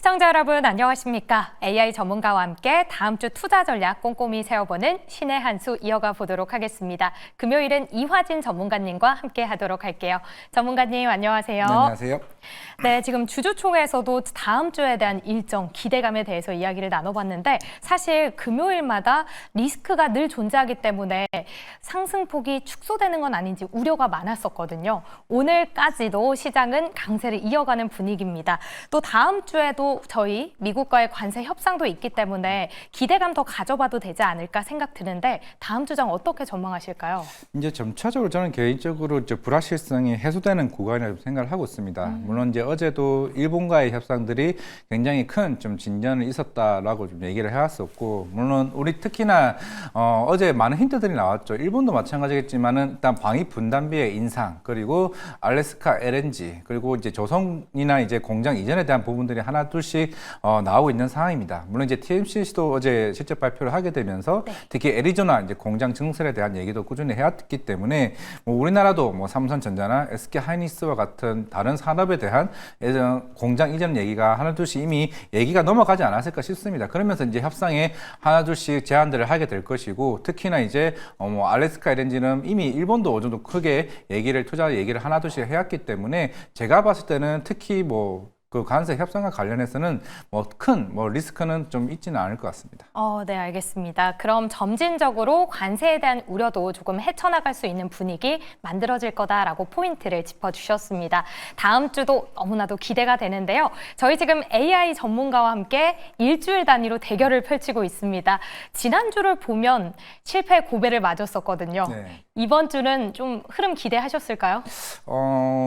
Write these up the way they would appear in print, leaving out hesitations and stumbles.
시청자 여러분 안녕하십니까? AI 전문가와 함께 다음 주 투자 전략 꼼꼼히 세워보는 신의 한 수 이어가 보도록 하겠습니다. 금요일은 이화진 전문가님과 함께 하도록 할게요. 전문가님 안녕하세요. 네, 안녕하세요. 네, 지금 주주총회에서도 다음 주에 대한 일정, 기대감에 대해서 이야기를 나눠봤는데 사실 금요일마다 리스크가 늘 존재하기 때문에 상승폭이 축소되는 건 아닌지 우려가 많았었거든요. 오늘까지도 시장은 강세를 이어가는 분위기입니다. 또 다음 주에도 저희 미국과의 관세 협상도 있기 때문에 기대감 더 가져봐도 되지 않을까 생각 드는데 다음 주장 어떻게 전망하실까요? 이제 점차적으로 저는 개인적으로 이제 불확실성이 해소되는 구간이라고 생각을 하고 있습니다. 물론 이제 어제도 일본과의 협상들이 굉장히 큰 좀 진전이 있었다라고 좀 얘기를 해왔었고, 물론 우리 특히나 어제 많은 힌트들이 나왔죠. 일본도 마찬가지겠지만은 일단 방위 분담비의 인상, 그리고 알래스카 LNG, 그리고 이제 조선이나 이제 공장 이전에 대한 부분들이 하나 둘씩 나오고 있는 상황입니다. 물론 이제 TMC도 어제 실적 발표를 하게 되면서 특히 애리조나 이제 공장 증설에 대한 얘기도 꾸준히 해왔기 때문에 뭐 우리나라도 뭐 삼성전자나 SK 하이닉스와 같은 다른 산업에 대한 공장 이전 얘기가 하나 둘씩 이미 얘기가 넘어가지 않았을까 싶습니다. 그러면서 이제 협상에 하나 둘씩 제안들을 하게 될 것이고, 특히나 이제 뭐 알래스카 LNG는 이미 일본도 어느 정도 크게 투자 얘기를 하나 둘씩 해왔기 때문에 제가 봤을 때는 특히 그 관세 협상과 관련해서는 큰 리스크는 좀 있지는 않을 것 같습니다. 네, 알겠습니다. 그럼 점진적으로 관세에 대한 우려도 조금 헤쳐나갈 수 있는 분위기 만들어질 거다라고 포인트를 짚어주셨습니다. 다음 주도 너무나도 기대가 되는데요. 저희 지금 AI 전문가와 함께 일주일 단위로 대결을 펼치고 있습니다. 지난주를 보면 실패 고배를 맞았었거든요. 네. 이번 주는 좀 흐름 기대하셨을까요?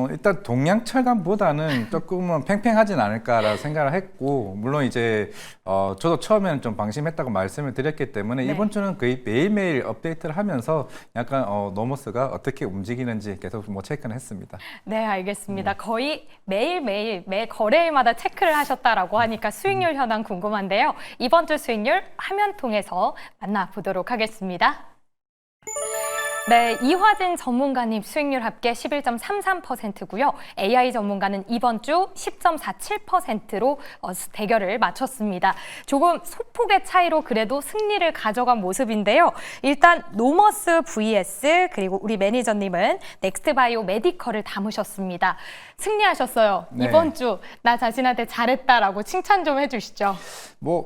일단 동양철강보다는 조금은 팽팽하진 않을까라고 생각을 했고, 물론 이제 저도 처음에는 좀 방심했다고 말씀을 드렸기 때문에 이번 주는 거의 매일매일 업데이트를 하면서 약간 노모스가 어떻게 움직이는지 계속 체크는 했습니다. 네, 알겠습니다. 거의 매일매일 매 거래일마다 체크를 하셨다라고 하니까 수익률 현황 궁금한데요. 이번 주 수익률 화면 통해서 만나보도록 하겠습니다. 네, 이화진 전문가님 수익률 합계 11.33%고요. AI 전문가는 이번 주 10.47%로 대결을 마쳤습니다. 조금 소폭의 차이로 그래도 승리를 가져간 모습인데요. 일단 노머스 vs 그리고 우리 매니저님은 넥스트바이오 메디컬을 담으셨습니다. 승리하셨어요. 네. 이번 주 나 자신한테 잘했다라고 칭찬 좀 해주시죠.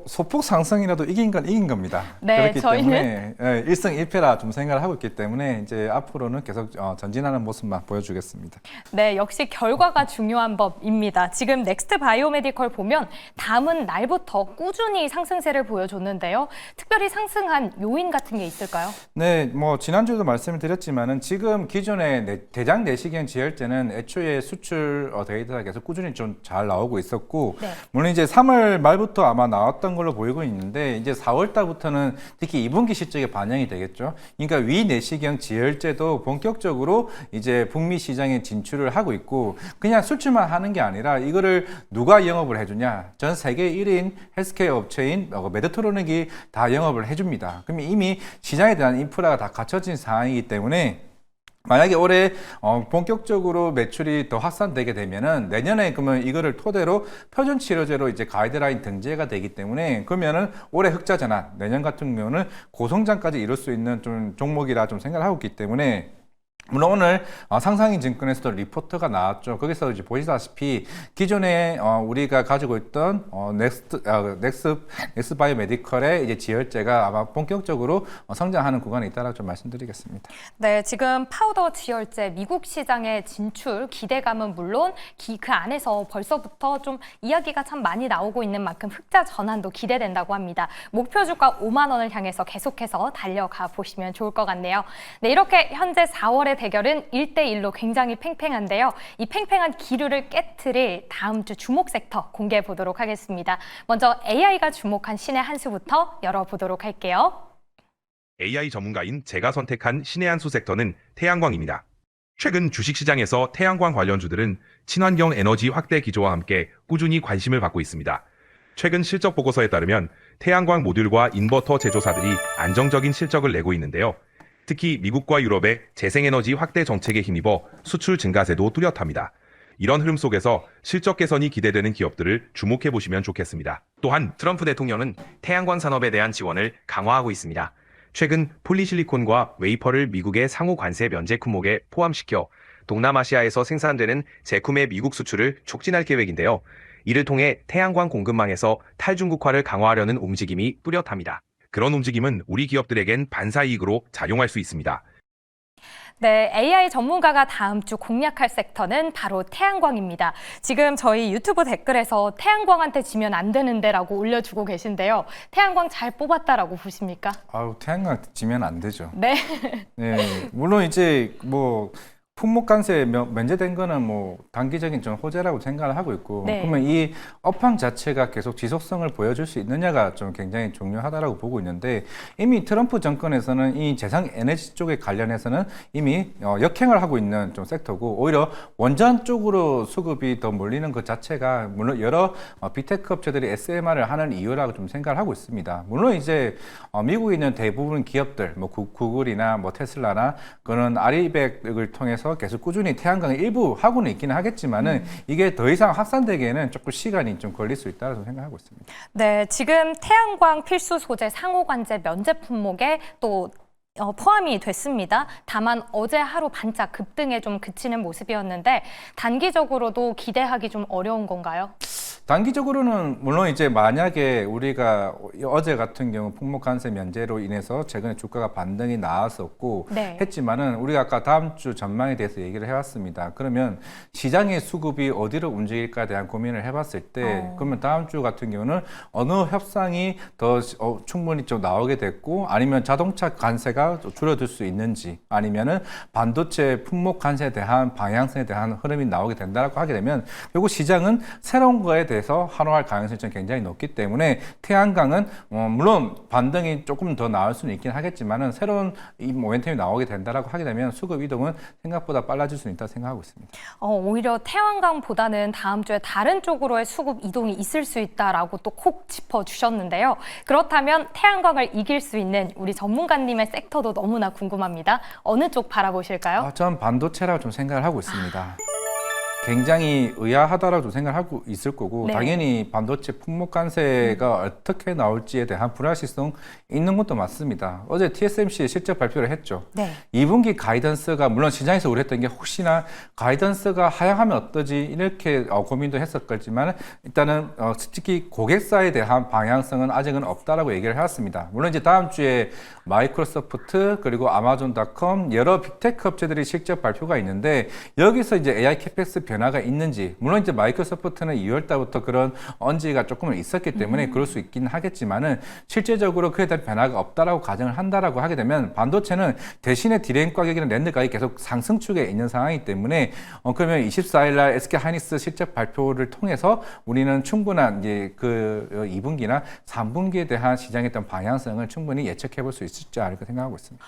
소폭 상승이라도 이긴 건 이긴 겁니다. 네, 그렇기 때문에 1승 1패라 좀 생각을 하고 있기 때문에 이제 앞으로는 계속 전진하는 모습만 보여주겠습니다. 네, 역시 결과가 중요한 법입니다. 지금 넥스트 바이오메디컬 보면 담은 날부터 꾸준히 상승세를 보여줬는데요. 특별히 상승한 요인 같은 게 있을까요? 네, 지난주에도 말씀을 드렸지만은 지금 기존의 대장 내시경 지혈제는 애초에 수출 데이터가 계속 꾸준히 좀 잘 나오고 있었고, 네. 물론 이제 3월 말부터 아마 나왔던 걸로 보이고 있는데 이제 4월 달부터는 특히 2분기 실적에 반영이 되겠죠. 그러니까 위 내시경 지혈제도 본격적으로 이제 북미 시장에 진출을 하고 있고, 그냥 수출만 하는 게 아니라 이거를 누가 영업을 해주냐? 전 세계 1인 헬스케어 업체인 메드트로닉이 다 영업을 해줍니다. 그럼 이미 시장에 대한 인프라가 다 갖춰진 상황이기 때문에 만약에 올해 본격적으로 매출이 더 확산되게 되면은 내년에 그러면 이거를 토대로 표준 치료제로 이제 가이드라인 등재가 되기 때문에 그러면은 올해 흑자 전환, 내년 같은 경우는 고성장까지 이룰 수 있는 좀 종목이라 좀 생각을 하고 있기 때문에, 물론 오늘 상상인 증권에서도 리포트가 나왔죠. 거기서 이제 보시다시피 기존에 우리가 가지고 있던 넥스 바이오메디컬의 이제 지혈제가 아마 본격적으로 성장하는 구간에 있다라고 좀 말씀드리겠습니다. 네, 지금 파우더 지혈제 미국 시장의 진출 기대감은 물론 그 안에서 벌써부터 좀 이야기가 참 많이 나오고 있는 만큼 흑자 전환도 기대된다고 합니다. 목표 주가 5만 원을 향해서 계속해서 달려가 보시면 좋을 것 같네요. 네, 이렇게 현재 4월의 대결은 1대1로 굉장히 팽팽한데요. 이 팽팽한 기류를 깨트릴 다음 주 주목 섹터 공개해 보도록 하겠습니다. 먼저 AI가 주목한 신의 한 수부터 열어보도록 할게요. AI 전문가인 제가 선택한 신의 한 수 섹터는 태양광입니다. 최근 주식시장에서 태양광 관련주들은 친환경 에너지 확대 기조와 함께 꾸준히 관심을 받고 있습니다. 최근 실적 보고서에 따르면 태양광 모듈과 인버터 제조사들이 안정적인 실적을 내고 있는데요. 특히 미국과 유럽의 재생에너지 확대 정책에 힘입어 수출 증가세도 뚜렷합니다. 이런 흐름 속에서 실적 개선이 기대되는 기업들을 주목해 보시면 좋겠습니다. 또한 트럼프 대통령은 태양광 산업에 대한 지원을 강화하고 있습니다. 최근 폴리실리콘과 웨이퍼를 미국의 상호 관세 면제 품목에 포함시켜 동남아시아에서 생산되는 제품의 미국 수출을 촉진할 계획인데요. 이를 통해 태양광 공급망에서 탈중국화를 강화하려는 움직임이 뚜렷합니다. 그런 움직임은 우리 기업들에겐 반사이익으로 작용할 수 있습니다. 네, AI 전문가가 다음 주 공략할 섹터는 바로 태양광입니다. 지금 저희 유튜브 댓글에서 태양광한테 지면 안 되는데라고 올려주고 계신데요. 태양광 잘 뽑았다라고 보십니까? 아우, 태양광 지면 안 되죠. 네. 네, 물론 이제 뭐 품목 관세 면제된 거는 뭐 단기적인 좀 호재라고 생각을 하고 있고, 네. 그러면 이 업황 자체가 계속 지속성을 보여줄 수 있느냐가 좀 굉장히 중요하다라고 보고 있는데, 이미 트럼프 정권에서는 이 재생 에너지 쪽에 관련해서는 이미 역행을 하고 있는 좀 섹터고, 오히려 원전 쪽으로 수급이 더 몰리는 것 자체가 물론 여러 빅테크 업체들이 SMR을 하는 이유라고 좀 생각을 하고 있습니다. 물론 이제 미국에 있는 대부분 기업들, 뭐 구글이나 뭐 테슬라나 그런 R200을 통해서 계속 꾸준히 태양광을 일부 하고는 있기는 하겠지만은 이게 더 이상 확산되기에는 조금 시간이 좀 걸릴 수 있다고 생각하고 있습니다. 네, 지금 태양광 필수 소재 상호관제 면제 품목에 또 포함이 됐습니다. 다만 어제 하루 반짝 급등에 좀 그치는 모습이었는데 단기적으로도 기대하기 좀 어려운 건가요? 단기적으로는 물론 이제 만약에 우리가 어제 같은 경우 품목 관세 면제로 인해서 최근에 주가가 반등이 나왔었고 네. 했지만은 우리가 아까 다음 주 전망에 대해서 얘기를 해왔습니다. 그러면 시장의 수급이 어디로 움직일까에 대한 고민을 해봤을 때 그러면 다음 주 같은 경우는 어느 협상이 더 충분히 좀 나오게 됐고 아니면 자동차 관세가 줄어들 수 있는지 아니면은 반도체 품목 관세에 대한 방향성에 대한 흐름이 나오게 된다고 하게 되면 결국 시장은 새로운 거에 대해서 환호할 가능성이 좀 굉장히 높기 때문에 태양광은 물론 반등이 조금 더 나올 수는 있긴 하겠지만은 새로운 이 모멘텀이 나오게 된다라고 하게 되면 수급 이동은 생각보다 빨라질 수 있다 생각하고 있습니다. 오히려 태양광보다는 다음 주에 다른 쪽으로의 수급 이동이 있을 수 있다라고 또 콕 짚어주셨는데요. 그렇다면 태양광을 이길 수 있는 우리 전문가님의 섹터도 너무나 궁금합니다. 어느 쪽 바라보실까요? 전 반도체라고 좀 생각을 하고 있습니다. 굉장히 의아하다라고 좀 생각하고 있을 거고 네. 당연히 반도체 품목 관세가 어떻게 나올지에 대한 불확실성 있는 것도 맞습니다. 어제 TSMC 실적 발표를 했죠. 네. 2분기 가이던스가 물론 시장에서 우려했던 게 혹시나 가이던스가 하향하면 어떠지 이렇게 고민도 했었겠지만 일단은 특히 고객사에 대한 방향성은 아직은 없다라고 얘기를 해왔습니다. 물론 이제 다음 주에 마이크로소프트 그리고 아마존닷컴 여러 빅테크 업체들이 실적 발표가 있는데 여기서 이제 AI 캐펙스 변화가 있는지 물론 이제 마이크로소프트는 2월 달부터 그런 언지가 조금은 있었기 때문에 그럴 수 있긴 하겠지만은 실제적으로 그에 대한 변화가 없다라고 가정을 한다라고 하게 되면 반도체는 대신에 디램 가격이나 랜드 가격이 계속 상승축에 있는 상황이기 때문에 그러면 24일 날 SK 하이닉스 실적 발표를 통해서 우리는 충분한 이제 그 2분기나 3분기에 대한 시장에 대한 방향성을 충분히 예측해 볼 수 있을지 않을까 생각하고 있습니다.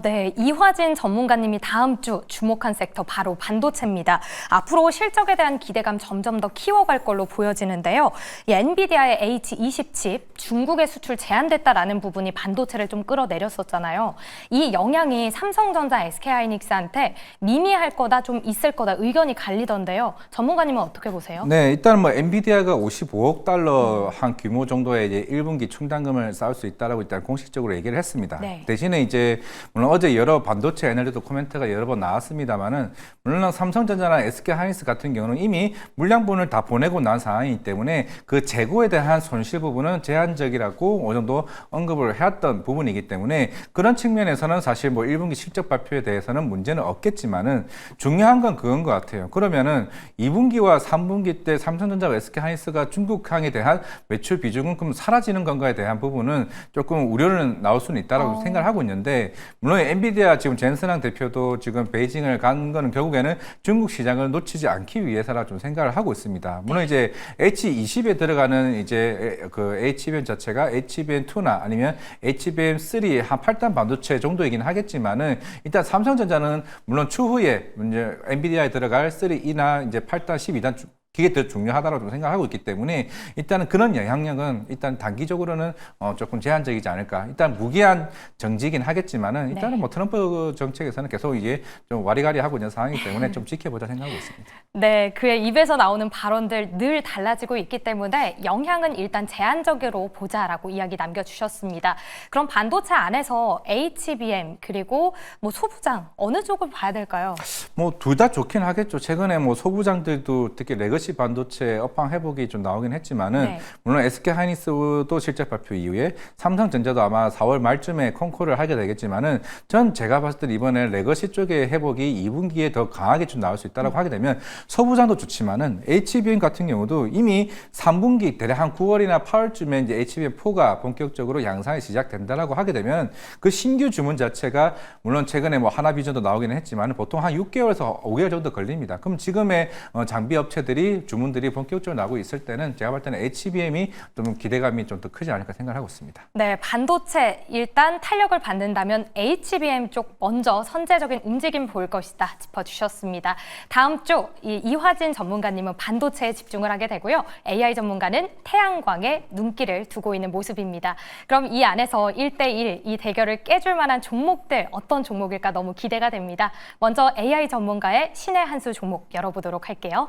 네. 이화진 전문가님이 다음 주 주목한 섹터 바로 반도체입니다. 앞으로 실적에 대한 기대감 점점 더 키워갈 걸로 보여지는데요. 이 엔비디아의 H20 칩 중국에 수출 제한됐다라는 부분이 반도체를 좀 끌어내렸었잖아요. 이 영향이 삼성전자, SK하이닉스한테 미미할 거다, 좀 있을 거다 의견이 갈리던데요. 전문가님은 어떻게 보세요? 네, 일단 뭐 엔비디아가 55억 달러 한 규모 정도의 이제 1분기 충당금을 쌓을 수 있다라고 일단 공식적으로 얘기를 했습니다. 네. 대신에 이제 물론 어제 여러 반도체 애널리스트 코멘트가 여러 번 나왔습니다만은 물론 삼성전자나 SK하이닉스 같은 경우는 이미 물량분을 다 보내고 난 상황이기 때문에 그 재고에 대한 손실 부분은 제한적이라고 어느 정도 언급을 해왔던 부분이기 때문에 그런 측면에서는 사실 뭐 1분기 실적 발표에 대해서는 문제는 없겠지만은 중요한 건 그건 것 같아요. 그러면은 2분기와 3분기 때 삼성전자와 SK하이닉스가 중국항에 대한 매출 비중은 그럼 사라지는 건가에 대한 부분은 조금 우려는 나올 수는 있다고 생각을 하고 있는데 물론 엔비디아 지금 젠슨항 대표도 지금 베이징을 간 거는 결국에는 중국 시장을 놓치지 않기 위해서라 좀 생각을 하고 있습니다. 물론 이제 H20에 들어가는 이제 그 HBM 자체가 HBM2나 아니면 HBM3 한 8단 반도체 정도이긴 하겠지만은 일단 삼성전자는 물론 추후에 이제 엔비디아에 들어갈 3E나 이제 8단 12단 그게 더 중요하다고 생각하고 있기 때문에 일단은 그런 영향력은 일단 단기적으로는 조금 제한적이지 않을까. 일단 무기한 정지이긴 하겠지만은 일단은 네. 뭐 트럼프 정책에서는 계속 이게 좀 와리가리하고 있는 상황이기 때문에 좀 지켜보자 생각하고 있습니다. 네, 그의 입에서 나오는 발언들 늘 달라지고 있기 때문에 영향은 일단 제한적으로 보자라고 이야기 남겨주셨습니다. 그럼 반도체 안에서 HBM 그리고 뭐 소부장 어느 쪽을 봐야 될까요? 뭐 둘 다 좋긴 하겠죠. 최근에 뭐 소부장들도 특히 레거시 반도체 업황 회복이 좀 나오긴 했지만은 네. 물론 SK 하이닉스도 실적 발표 이후에 삼성전자도 아마 4월 말쯤에 컨콜을 하게 되겠지만은 전 제가 봤을 때 이번에 레거시 쪽의 회복이 2분기에 더 강하게 좀 나올 수 있다라고 하게 되면 소부장도 좋지만은 HBM 같은 경우도 이미 3분기 대략 한 9월이나 8월쯤에 이제 HBM4가 본격적으로 양산이 시작된다라고 하게 되면 그 신규 주문 자체가 물론 최근에 뭐 하나비전도 나오기는 했지만 보통 한 6개월에서 5개월 정도 걸립니다. 그럼 지금의 장비 업체들이 주문들이 본격적으로 나오고 있을 때는 제가 볼 때는 HBM이 좀 기대감이 좀 더 크지 않을까 생각하고 있습니다. 네, 반도체 일단 탄력을 받는다면 HBM 쪽 먼저 선제적인 움직임 보일 것이다 짚어주셨습니다. 다음 주 이화진 전문가님은 반도체에 집중을 하게 되고요. AI 전문가는 태양광에 눈길을 두고 있는 모습입니다. 그럼 이 안에서 1대1 이 대결을 깨줄 만한 종목들 어떤 종목일까 너무 기대가 됩니다. 먼저 AI 전문가의 신의 한 수 종목 열어보도록 할게요.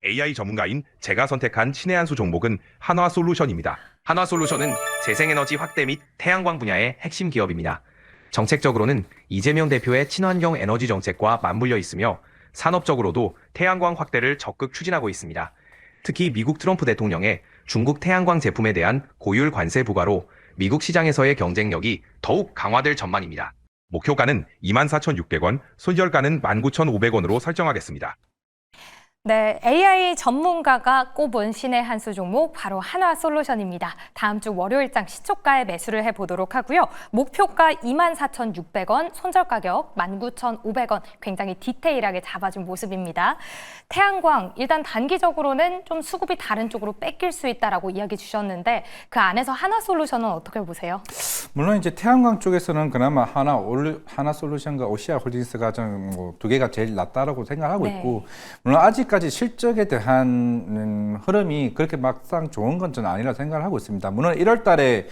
AI 전문가인 제가 선택한 신의 한 수 종목은 한화솔루션입니다. 한화솔루션은 재생에너지 확대 및 태양광 분야의 핵심 기업입니다. 정책적으로는 이재명 대표의 친환경 에너지 정책과 맞물려 있으며 산업적으로도 태양광 확대를 적극 추진하고 있습니다. 특히 미국 트럼프 대통령의 중국 태양광 제품에 대한 고율 관세 부과로 미국 시장에서의 경쟁력이 더욱 강화될 전망입니다. 목표가는 24,600원, 손절가는 19,500원으로 설정하겠습니다. 네, AI 전문가가 꼽은 신의 한 수 종목 바로 한화솔루션입니다. 다음 주 월요일장 시초가에 매수를 해보도록 하고요. 목표가 24,600원, 손절 가격 19,500원 굉장히 디테일하게 잡아준 모습입니다. 태양광 일단 단기적으로는 좀 수급이 다른 쪽으로 뺏길 수 있다라고 이야기 주셨는데 그 안에서 한화솔루션은 어떻게 보세요? 물론 이제 태양광 쪽에서는 그나마 하나솔루션과 오시아홀딩스가 좀 뭐 두 개가 제일 낫다라고 생각하고 네. 있고 물론 아직까지 실적에 대한 흐름이 그렇게 막상 좋은 건 저는 아니라 생각을 하고 있습니다. 물론 1월 달에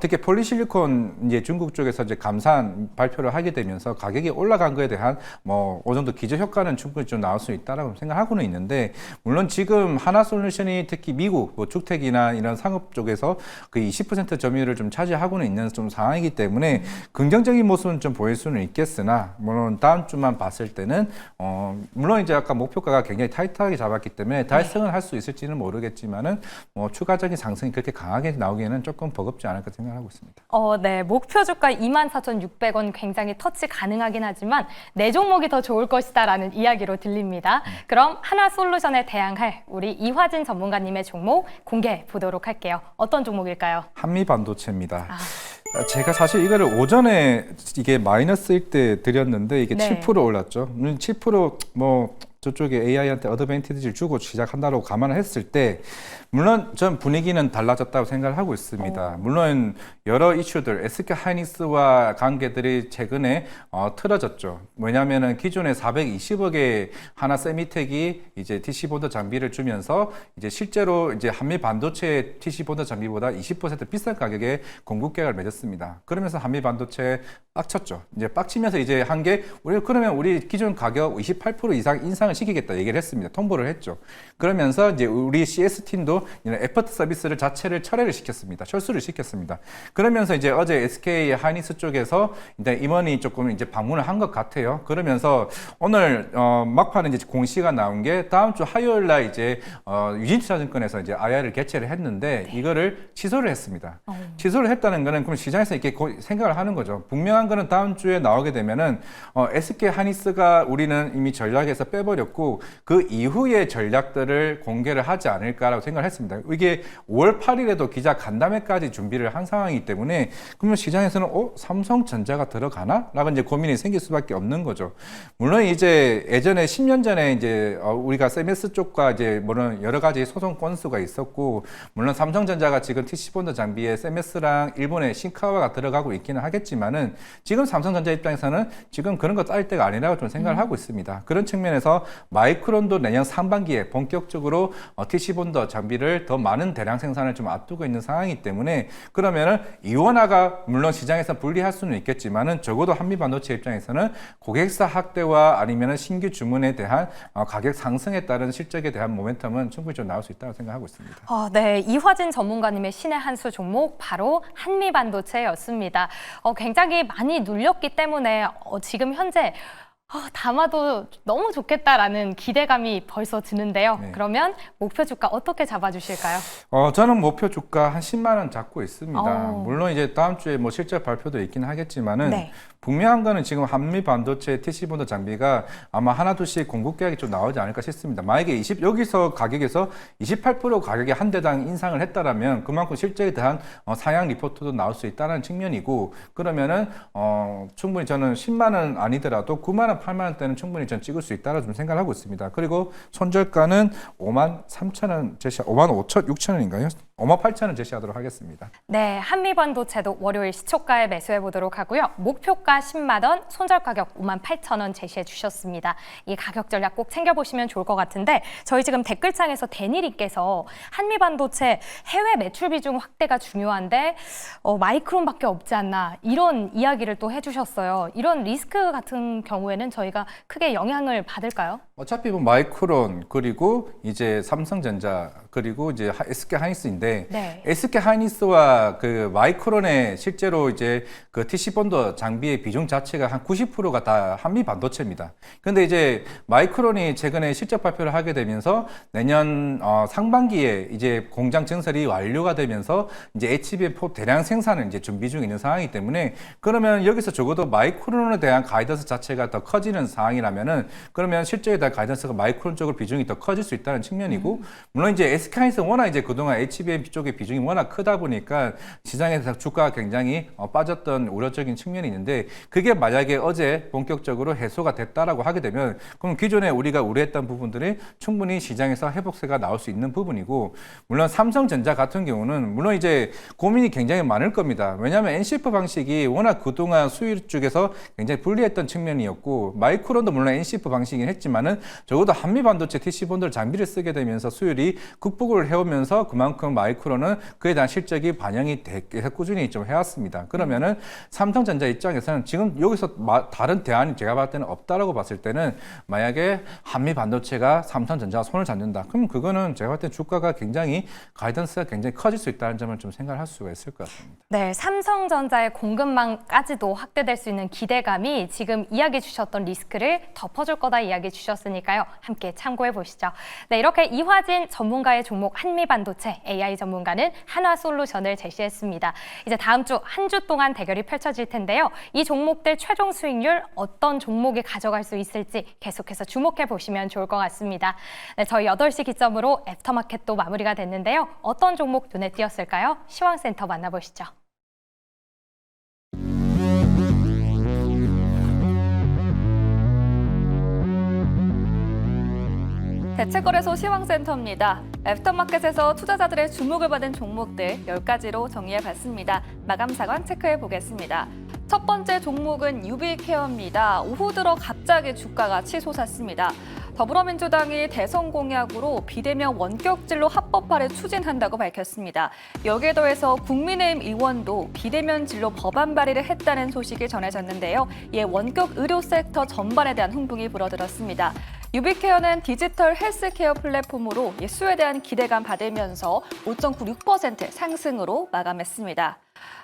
특히 폴리실리콘 이제 중국 쪽에서 이제 감산 발표를 하게 되면서 가격이 올라간 거에 대한 뭐 어느 정도 기저 효과는 충분히 좀 나올 수 있다라고 생각하고는 있는데 물론 지금 하나솔루션이 특히 미국 뭐 주택이나 이런 상업 쪽에서 그 20% 점유율을 좀 차지하고는 있는 좀 상황이기 때문에 긍정적인 모습은 좀 보일 수는 있겠으나 물론 다음 주만 봤을 때는 물론 이제 아까 목표가가 굉장히 타이트하게 잡았기 때문에 달성은 할 수 있을지는 모르겠지만은 뭐 추가적인 상승이 그렇게 강하게 나오기에는 조금 버겁지 않을까 생각하고 있습니다. 네, 목표 주가 24,600원 굉장히 터치 가능하긴 하지만 내 종목이 더 좋을 것이다라는 이야기로 들립니다. 그럼 한화솔루션에 대항할 우리 이화진 전문가님의 종목 공개해 보도록 할게요. 어떤 종목일까요? 한미반도체입니다. 제가 사실 이거를 오전에 이게 마이너스일 때 드렸는데 이게 네. 7% 올랐죠. 7%뭐 저쪽에 AI한테 어드밴티지를 주고 시작한다고 감안을 했을 때 물론 전 분위기는 달라졌다고 생각을 하고 있습니다. 물론 여러 이슈들, SK 하이닉스와 관계들이 최근에 틀어졌죠. 왜냐하면은 기존에 420억의 하나 세미텍이 이제 TC보드 장비를 주면서 이제 실제로 이제 한미 반도체 TC보드 장비보다 20% 비싼 가격에 공급 계약을 맺었습니다. 그러면서 한미 반도체 빡쳤죠. 이제 빡치면서 이제 한 게 그러면 우리 기존 가격 28% 이상 인상을 시키겠다 얘기를 했습니다. 통보를 했죠. 그러면서 이제 우리 CS 팀도 이런 에퍼트 서비스를 자체를 철회를 시켰습니다. 철수를 시켰습니다. 그러면서 이제 어제 SK 하이닉스 쪽에서 이제 임원이 조금 이제 방문을 한 것 같아요. 그러면서 오늘 막판에 이제 공시가 나온 게 다음 주 화요일 날 이제 유진투자증권에서 이제 IR을 개최를 했는데 이거를 취소를 했습니다. 취소를 했다는 거는 그럼 시장에서 이렇게 생각을 하는 거죠. 분명한 거는 다음 주에 나오게 되면은 SK 하이닉스가 우리는 이미 전략에서 빼버렸고 그 이후의 전략들을 공개를 하지 않을까라고 생각을 했습니다. 이게 5월 8일에도 기자 간담회까지 준비를 한 상황이기 때문에 그러면 시장에서는 삼성전자가 들어가나? 라고 이제 고민이 생길 수밖에 없는 거죠. 물론 이제 예전에 10년 전에 이제 우리가 세메스 쪽과 이제 물론 여러 가지 소송 건수가 있었고, 물론 삼성전자가 지금 TC본드 장비에 세메스랑 일본의 신카와가 들어가고 있기는 하겠지만은 지금 삼성전자 입장에서는 지금 그런 거 짤 때가 아니라고 좀 생각을 하고 있습니다. 그런 측면에서 마이크론도 내년 상반기에 본격적으로 TC본드 장비를 더 많은 대량 생산을 좀 앞두고 있는 상황이기 때문에, 그러면은 이원화가 물론 시장에서 불리할 수는 있겠지만은 적어도 한미반도체 입장에서는 고객사 확대와 아니면은 신규 주문에 대한 가격 상승에 따른 실적에 대한 모멘텀은 충분히 좀 나올 수 있다고 생각하고 있습니다. 네, 이화진 전문가님의 신의 한 수 종목 바로 한미반도체였습니다. 굉장히 많이 눌렸기 때문에 지금 현재 담아도 너무 좋겠다라는 기대감이 벌써 드는데요. 네. 그러면 목표 주가 어떻게 잡아주실까요? 저는 목표 주가 한 10만 원 잡고 있습니다. 오. 물론 이제 다음 주에 뭐 실적 발표도 있긴 하겠지만은 네. 분명한 거는 지금 한미 반도체 TC본드 장비가 아마 하나 둘씩 공급 계약이 좀 나오지 않을까 싶습니다. 만약에 여기서 가격에서 28% 가격에 한 대당 인상을 했다라면 그만큼 실적에 대한 상향 리포트도 나올 수 있다는 측면이고, 그러면은 충분히 저는 10만 원 아니더라도 9만 원, 8만 원대는 충분히 전 찍을 수 있다고 좀 생각을 하고 있습니다. 그리고 손절가는 5만 3천 원 제시, 5만 5천 6천 원인가요? 5만 8천 원 제시하도록 하겠습니다. 네, 한미반도체도 월요일 시초가에 매수해 보도록 하고요. 목표가 10만 원, 손절 가격 5만 8천 원 제시해 주셨습니다. 이 가격 전략 꼭 챙겨보시면 좋을 것 같은데, 저희 지금 댓글창에서 데니리께서 한미반도체 해외 매출 비중 확대가 중요한데 마이크론밖에 없지 않나, 이런 이야기를 또 해주셨어요. 이런 리스크 같은 경우에는 저희가 크게 영향을 받을까요? 어차피 뭐 마이크론, 그리고 이제 삼성전자, 그리고 이제 SK 하이닉스인데, 네. SK 하이닉스와 그 마이크론의 실제로 이제 그 TC본드 장비의 비중 자체가 한 90%가 다 한미 반도체입니다. 근데 이제 마이크론이 최근에 실적 발표를 하게 되면서 내년 상반기에 이제 공장 증설이 완료가 되면서 이제 HBM4 대량 생산을 이제 준비 중에 있는 상황이기 때문에, 그러면 여기서 적어도 마이크론에 대한 가이던스 자체가 더 커지는 상황이라면은, 그러면 실적에 대한 가이던스가 마이크론 쪽으로 비중이 더 커질 수 있다는 측면이고, 물론 이제 SK하이닉스는 워낙 이제 그동안 HBM 쪽의 비중이 워낙 크다 보니까 시장에서 주가가 굉장히 빠졌던 우려적인 측면이 있는데, 그게 만약에 어제 본격적으로 해소가 됐다라고 하게 되면, 그럼 기존에 우리가 우려했던 부분들이 충분히 시장에서 회복세가 나올 수 있는 부분이고, 물론 삼성전자 같은 경우는 물론 이제 고민이 굉장히 많을 겁니다. 왜냐하면 NCF 방식이 워낙 그동안 수율 쪽에서 굉장히 불리했던 측면이었고, 마이크론도 물론 NCF 방식이긴 했지만은 적어도 한미반도체 TC본드 장비를 쓰게 되면서 수율이 극복을 해오면서 그만큼 마이크론은 그에 대한 실적이 반영이 계속 꾸준히 좀 해왔습니다. 그러면은 삼성전자 입장에서는 지금 여기서 다른 대안이 제가 봤을 때는 없다라고 봤을 때는, 만약에 한미 반도체가 삼성전자가 손을 잡는다, 그럼 그거는 제가 봤을 때 주가가 굉장히 가이던스가 굉장히 커질 수 있다는 점을 좀 생각을 할 수가 있을 것 같습니다. 네, 삼성전자의 공급망까지도 확대될 수 있는 기대감이 지금 이야기해 주셨던 리스크를 덮어줄 거다 이야기해 주셨으니까요. 함께 참고해 보시죠. 네, 이렇게 이화진 전문가의 종목 한미반도체, AI 전문가는 한화솔루션을 제시했습니다. 이제 다음 주 한 주 동안 대결이 펼쳐질 텐데요. 이 종목들 최종 수익률 어떤 종목이 가져갈 수 있을지 계속해서 주목해 보시면 좋을 것 같습니다. 네, 저희 8시 기점으로 애프터마켓도 마무리가 됐는데요. 어떤 종목 눈에 띄었을까요? 시황센터 만나보시죠. 대체거래소 시황센터입니다. 애프터마켓에서 투자자들의 주목을 받은 종목들 10가지로 정리해봤습니다. 마감사관 체크해보겠습니다. 첫 번째 종목은 유비케어입니다. 오후 들어 갑자기 주가가 치솟았습니다. 더불어민주당이 대선 공약으로 비대면 원격진료 합법화를 추진한다고 밝혔습니다. 여기에 더해서 국민의힘 의원도 비대면 진료 법안 발의를 했다는 소식이 전해졌는데요. 이에 원격 의료 섹터 전반에 대한 흥분이 불어들었습니다. 유비케어는 디지털 헬스케어 플랫폼으로 수요에 대한 기대감 받으면서 5.96% 상승으로 마감했습니다.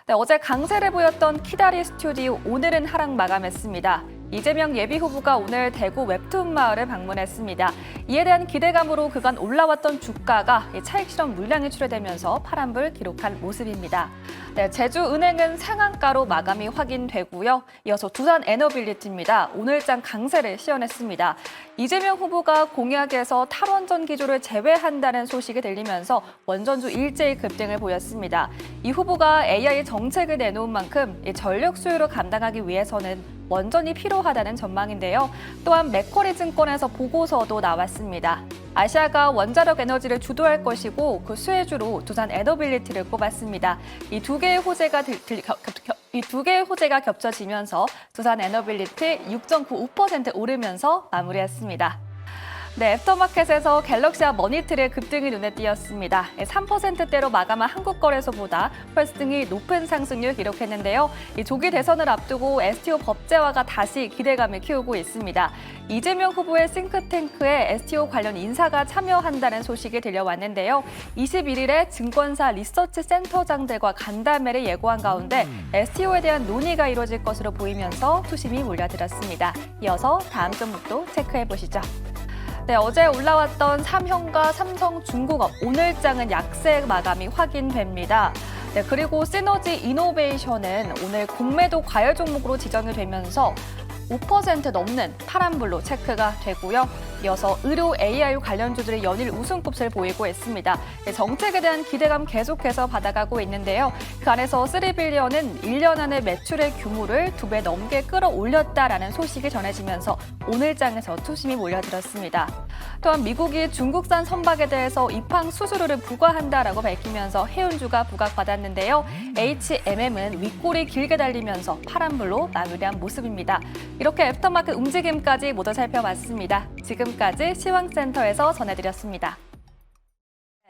네, 어제 강세를 보였던 키다리 스튜디오 오늘은 하락 마감했습니다. 이재명 예비후보가 오늘 대구 웹툰 마을을 방문했습니다. 이에 대한 기대감으로 그간 올라왔던 주가가 차익 실현 물량이 출회되면서 파란불 기록한 모습입니다. 네, 제주은행은 상한가로 마감이 확인되고요. 이어서 두산 에너빌리티입니다. 오늘장 강세를 시현했습니다. 이재명 후보가 공약에서 탈원전 기조를 제외한다는 소식이 들리면서 원전주 일제히 급등을 보였습니다. 이 후보가 AI 정책을 내놓은 만큼 전력 수요를 감당하기 위해서는 원전이 필요하다는 전망인데요. 또한 맥쿼리 증권에서 보고서도 나왔습니다. 아시아가 원자력 에너지를 주도할 것이고 그 수혜주로 두산 에너빌리티를 꼽았습니다. 이 두 개의 호재가 겹쳐지면서 두산 에너빌리티 6.95% 오르면서 마무리했습니다. 네, 애프터마켓에서 갤럭시와 머니트리의 급등이 눈에 띄었습니다. 3%대로 마감한 한국거래소보다 훨씬 등이 높은 상승률 기록했는데요. 이 조기 대선을 앞두고 STO 법제화가 다시 기대감을 키우고 있습니다. 이재명 후보의 싱크탱크에 STO 관련 인사가 참여한다는 소식이 들려왔는데요. 21일에 증권사 리서치 센터장들과 간담회를 예고한 가운데 STO에 대한 논의가 이루어질 것으로 보이면서 투심이 몰려들었습니다. 이어서 다음 종목도 체크해 보시죠. 네, 어제 올라왔던 삼형과 삼성중공업 오늘장은 약세 마감이 확인됩니다. 네, 그리고 시너지 이노베이션은 오늘 공매도 과열 종목으로 지정이 되면서 5% 넘는 파란불로 체크가 되고요. 이어서 의료 AI 관련주들이 연일 우승급세를 보이고 있습니다. 정책에 대한 기대감 계속해서 받아가고 있는데요. 그 안에서 3빌리언은 1년 안에 매출의 규모를 2배 넘게 끌어올렸다라는 소식이 전해지면서 오늘장에서 투심이 몰려들었습니다. 또한 미국이 중국산 선박에 대해서 입항 수수료를 부과한다라고 밝히면서 해운주가 부각받았는데요. HMM은 윗골이 길게 달리면서 파란불로 마무리한 모습입니다. 이렇게 애프터마켓 움직임까지 모두 살펴봤습니다. 지금까지 시황센터에서 전해드렸습니다.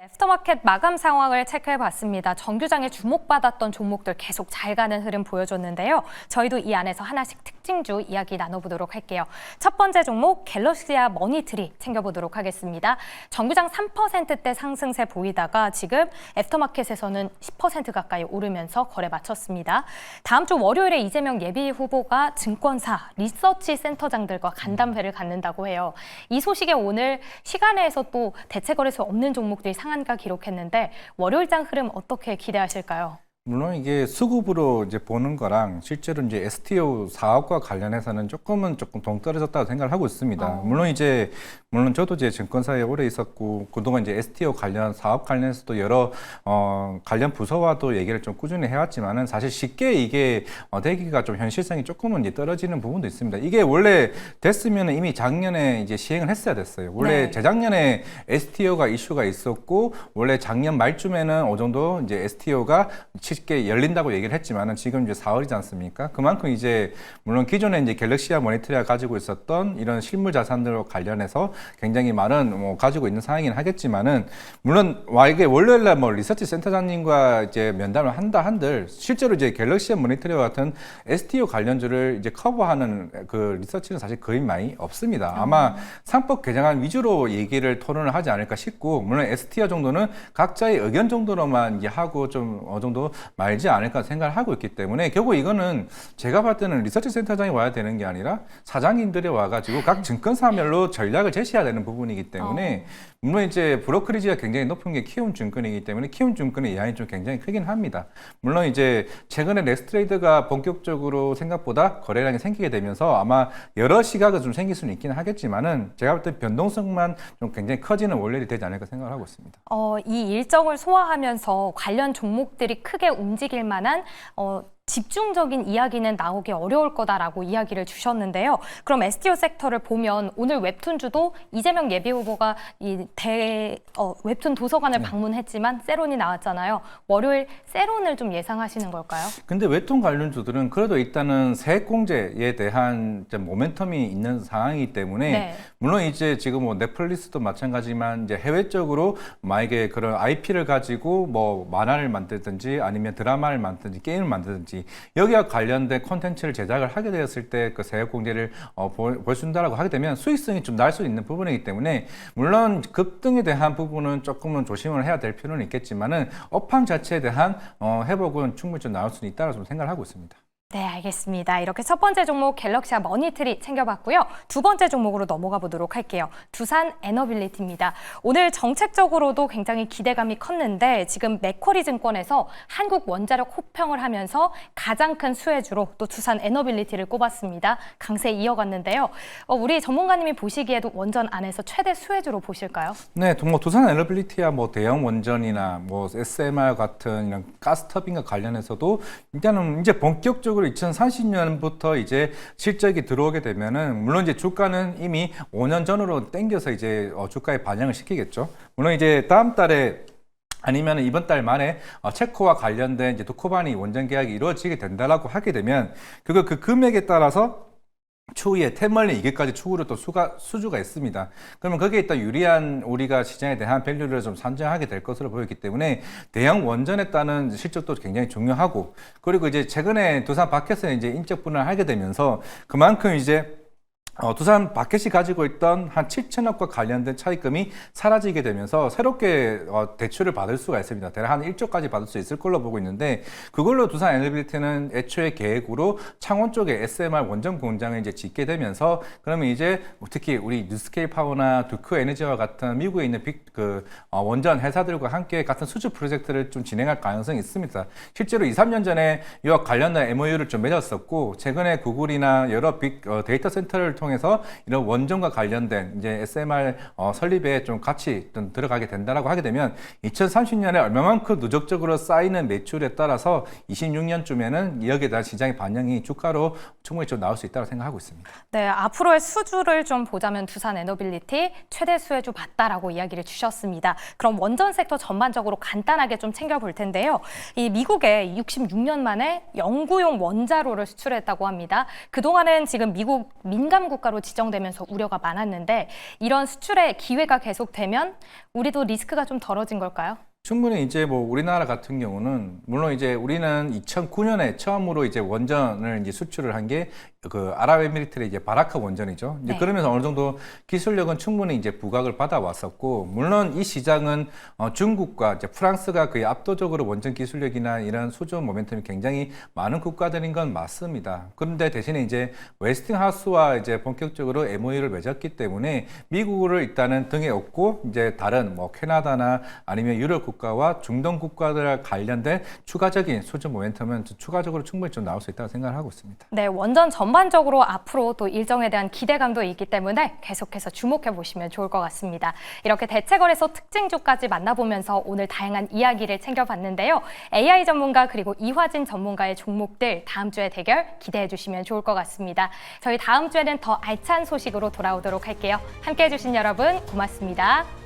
애프터마켓 마감 상황을 체크해봤습니다. 정규장에 주목받았던 종목들 계속 잘 가는 흐름 보여줬는데요. 저희도 이 안에서 하나씩 특징주 이야기 나눠보도록 할게요. 첫 번째 종목 갤럭시와 머니트리 챙겨보도록 하겠습니다. 정규장 3%대 상승세 보이다가 지금 애프터마켓에서는 10% 가까이 오르면서 거래 마쳤습니다. 다음 주 월요일에 이재명 예비 후보가 증권사 리서치 센터장들과 간담회를 갖는다고 해요. 이 소식에 오늘 시간에서 또 대체 거래소 없는 종목들이 상한가 기록했는데 월요일장 흐름 어떻게 기대하실까요? 물론 이게 수급으로 이제 보는 거랑 실제로 이제 STO 사업과 관련해서는 조금 동떨어졌다고 생각을 하고 있습니다. 물론 저도 이제 증권사에 오래 있었고 그동안 이제 STO 관련 사업 관련해서도 여러 관련 부서와도 얘기를 좀 꾸준히 해왔지만은 사실 쉽게 이게 되기가 좀 현실성이 조금은 이제 떨어지는 부분도 있습니다. 이게 원래 됐으면은 이미 작년에 이제 시행을 했어야 됐어요. 원래 네. 재작년에 STO가 이슈가 있었고 원래 작년 말쯤에는 어느 정도 이제 STO가 쉽게 열린다고 얘기를 했지만은 지금 이제 4월이지 않습니까? 그만큼 이제 물론 기존에 이제 갤럭시와 머니터리가 가지고 있었던 이런 실물 자산들과 관련해서 굉장히 많은 가지고 있는 상황이긴 하겠지만은 물론 이게 월요일날 리서치 센터장님과 이제 면담을 한다 한들 실제로 이제 갤럭시와 머니터리와 같은 STO 관련주를 이제 커버하는 그 리서치는 사실 거의 많이 없습니다. 아마 상법 개정안 위주로 얘기를 토론을 하지 않을까 싶고 물론 STO 정도는 각자의 의견 정도로만 이제 하고 좀 어느 정도 말지 않을까 생각을 하고 있기 때문에 결국 이거는 제가 봤을 때는 리서치 센터장이 와야 되는 게 아니라 사장님들이 와가지고 각 증권사별로 전략을 제시해야 되는 부분이기 때문에 물론 이제 브로커리지가 굉장히 높은 게 키움증권이기 때문에 키움증권의 영향이 좀 굉장히 크긴 합니다. 물론 이제 최근에 렉스트레이드가 본격적으로 생각보다 거래량이 생기게 되면서 아마 여러 시각은 좀 생길 수는 있긴 하겠지만은 제가 볼 때 변동성만 좀 굉장히 커지는 월요일이 되지 않을까 생각을 하고 있습니다. 이 일정을 소화하면서 관련 종목들이 크게 움직일 만한 집중적인 이야기는 나오기 어려울 거다라고 이야기를 주셨는데요. 그럼 STO 섹터를 보면 오늘 웹툰주도 이재명 예비 후보가 웹툰 도서관을 방문했지만 세론이 나왔잖아요. 월요일 세론을 좀 예상하시는 걸까요? 근데 웹툰 관련주들은 그래도 일단은 세액공제에 대한 모멘텀이 있는 상황이기 때문에 네. 물론 이제 지금 넷플릭스도 마찬가지지만 이제 해외적으로 만약에 그런 IP를 가지고 만화를 만들든지 아니면 드라마를 만들든지 게임을 만들든지 여기와 관련된 콘텐츠를 제작을 하게 되었을 때 그 세액공제를 보여준다라고 하게 되면 수익성이 좀 날 수 있는 부분이기 때문에 물론 급등에 대한 부분은 조금은 조심을 해야 될 필요는 있겠지만은 업황 자체에 대한 회복은 충분히 좀 나올 수는 있다고 좀 생각을 하고 있습니다. 네, 알겠습니다. 이렇게 첫 번째 종목 갤럭시와 머니트리 챙겨봤고요. 두 번째 종목으로 넘어가 보도록 할게요. 두산 에너빌리티입니다. 오늘 정책적으로도 굉장히 기대감이 컸는데 지금 맥쿼리 증권에서 한국 원자력 호평을 하면서 가장 큰 수혜주로 또 두산 에너빌리티를 꼽았습니다. 강세 이어갔는데요. 우리 전문가님이 보시기에도 원전 안에서 최대 수혜주로 보실까요? 네, 뭐 두산 에너빌리티야 뭐 대형 원전이나 뭐 SMR 같은 이런 가스터빈과 관련해서도 일단은 이제 본격적으로 2030년부터 이제 실적이 들어오게 되면은 물론 이제 주가는 이미 5년 전으로 땡겨서 이제 주가에 반영을 시키겠죠. 물론 이제 다음 달에 아니면 이번 달 말에 체코와 관련된 이제 두코바니 원전 계약이 이루어지게 된다라고 하게 되면 그 금액에 따라서 추후에 태멀리 2개까지 추후로 또 수주가 있습니다. 그러면 거기에 있다 유리한 우리가 시장에 대한 밸류를 좀 산정하게 될 것으로 보였기 때문에 대형 원전에 따른 실적도 굉장히 중요하고 그리고 이제 최근에 두산 바켓에 이제 인적 분할을 하게 되면서 그만큼 이제 두산 바켓이 가지고 있던 한 7천억과 관련된 차입금이 사라지게 되면서 새롭게 대출을 받을 수가 있습니다. 대략 한 1조까지 받을 수 있을 걸로 보고 있는데 그걸로 두산 에너빌리티는 애초에 계획으로 창원 쪽에 SMR 원전 공장을 이제 짓게 되면서 그러면 이제 특히 우리 뉴스케일 파워나 두크 에너지와 같은 미국에 있는 원전 회사들과 함께 같은 수주 프로젝트를 좀 진행할 가능성이 있습니다. 실제로 2, 3년 전에 이와 관련된 MOU를 좀 맺었었고 최근에 구글이나 여러 데이터 센터를 통해서 이런 원전과 관련된 이제 SMR 설립에 좀 같이 좀 들어가게 된다라고 하게 되면 2030년에 얼마만큼 누적적으로 쌓이는 매출에 따라서 26년쯤에는 여기에 대한 시장의 반영이 주가로 충분히 좀 나올 수 있다고 생각하고 있습니다. 네, 앞으로의 수주를 좀 보자면 두산 에너빌리티 최대 수혜주 맞다라고 이야기를 주셨습니다. 그럼 원전 섹터 전반적으로 간단하게 좀 챙겨볼 텐데요. 이 미국에 66년 만에 영구용 원자로를 수출했다고 합니다. 그동안은 지금 미국 민감 국가로 지정되면서 우려가 많았는데 이런 수출의 기회가 계속되면 우리도 리스크가 좀 덜어진 걸까요? 충분히 이제 뭐 우리나라 같은 경우는 물론 이제 우리는 2009년에 처음으로 이제 원전을 이제 수출을 한 게 그 아랍에미리트의 이제 바라카 원전이죠. 이제 네. 그러면서 어느 정도 기술력은 충분히 이제 부각을 받아왔었고 물론 이 시장은 중국과 이제 프랑스가 거의 압도적으로 원전 기술력이나 이런 수준 모멘텀이 굉장히 많은 국가들인 건 맞습니다. 그런데 대신에 이제 웨스팅하우스와 이제 본격적으로 MOU를 맺었기 때문에 미국을 일단은 등에 업고 이제 다른 뭐 캐나다나 아니면 유럽 국가와 중동 국가들 관련된 추가적인 수준 모멘텀은 추가적으로 충분히 좀 나올 수 있다고 생각을 하고 있습니다. 네, 원전 전반적으로 앞으로 또 일정에 대한 기대감도 있기 때문에 계속해서 주목해 보시면 좋을 것 같습니다. 이렇게 대체거래소 특징주까지 만나보면서 오늘 다양한 이야기를 챙겨봤는데요. AI 전문가 그리고 이화진 전문가의 종목들 다음 주에 대결 기대해 주시면 좋을 것 같습니다. 저희 다음 주에는 더 알찬 소식으로 돌아오도록 할게요. 함께해 주신 여러분 고맙습니다.